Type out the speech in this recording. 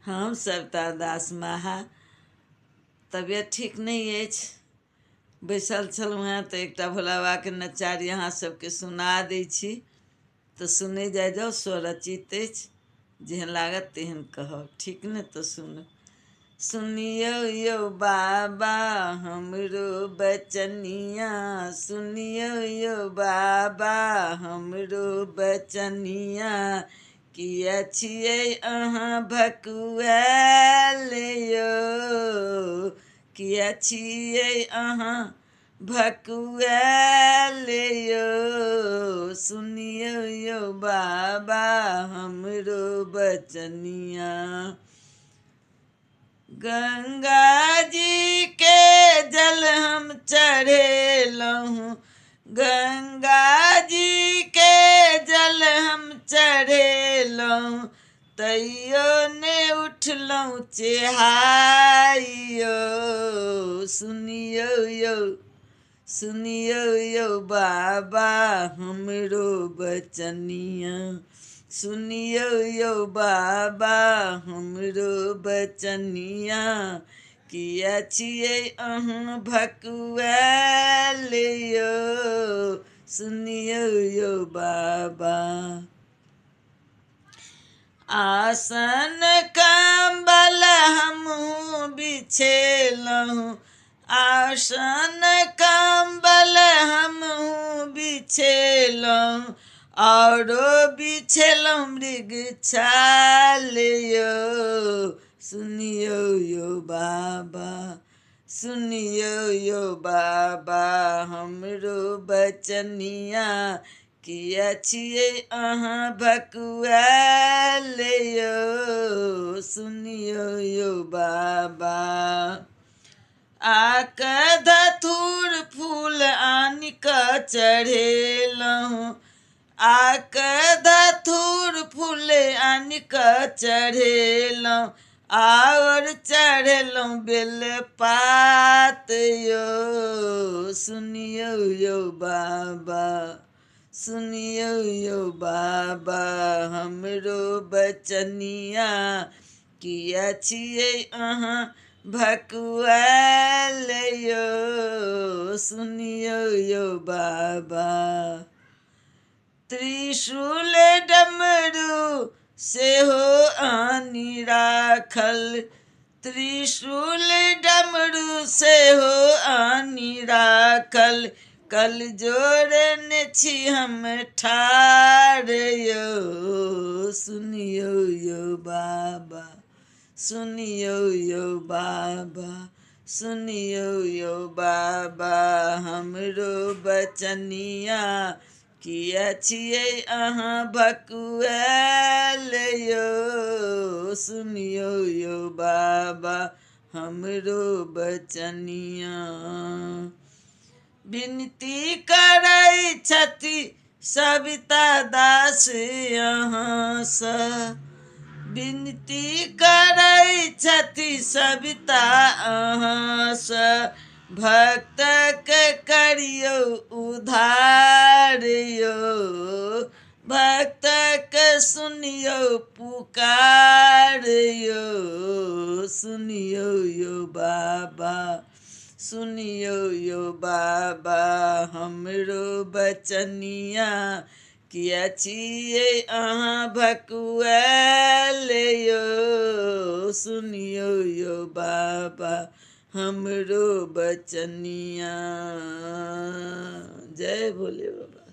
हम सविता दास माहा तबियत ठीक नहीं अछि। बैसल छलहुँ हेँ तऽ एकटा भोला बाबाके नचार अहाँ सबके सुना दै छी तऽ सुनै जाउ। स्वरचित अछि, जेहन लागत तेहन कहब, ठीक ने? तऽ सुनियौ यौ बाबा हमरो बचनिया, सुनियौ यौ बाबा हमरो बचनिया। किया छियै अहाँ भकुआएल यौ, किया छियै अहाँ भकुआएल यौ। सुनियौ यौ बाबा हमरो बचनिया। गंगा जी के जल हम चढ़ेलहुँ, गंगा जी के जल हम चढ़ेलहुँ, तैयो ने उठलहुँ चेहाइयो। सुनियौ यौ, सुनियौ यौ बाबा हमरो बचनिया, सुनियौ यौ बाबा हमरो बचनिया। किया छियै अहाँ भकुआएल यौ, सुनियौ यौ बाबा। आसन कंबल हमहूँ बिछेलहुँ, आसन कंबल हमहूँ बिछेलहुँ, औरो बिछेलहुँ मृग छाल यौ। सुनियौ यौ बाबा, सुनियौ यौ बाबा हमरो बचनिया। किया छियै अहाँ भकुआएल यौ, सुनियौ यौ बाबा। आक धतूर फूल आनि कऽ चढ़ेलहुँ, आक धतूर फूल आनि कऽ चढ़ेलहुँ, और चढ़ेलहुँ बेलपात यौ। सुनियौ यौ बाबा, सुनियौ यौ बाबा हमरो बचनिया। किया छियै अहाँ भकुआएल यौ, सुनियौ यौ बाबा। त्रिशूल डमरू सेहो आनि राखल, त्रिशूल डमरू सेहो आनि राखल, कल जोड़ने छी हम ठाढ़ यौ। सुनियौ यौ बाबा, सुनियौ यौ बाबा, सुनियौ यौ बाबा हमरो बचनिया। किया छियै अहाँ भकुआएल यौ, सुनियौ यौ बाबा हमरो बचनिया। विनती करै छथि सविता दास अहाँसँ, विनती करै छथि सविता अहाँसँ, भक्तके करियौ उद्धार यौ। भक्तके सुनियौ पुकार यौ, सुनियौ यौ बाबा, सुनियौ यौ बाबा हमरो बचनिया। किया छियै अहाँ भकुआएल यौ, सुनियौ यौ बाबा हमरो बचनिया। जय भोले बाबा।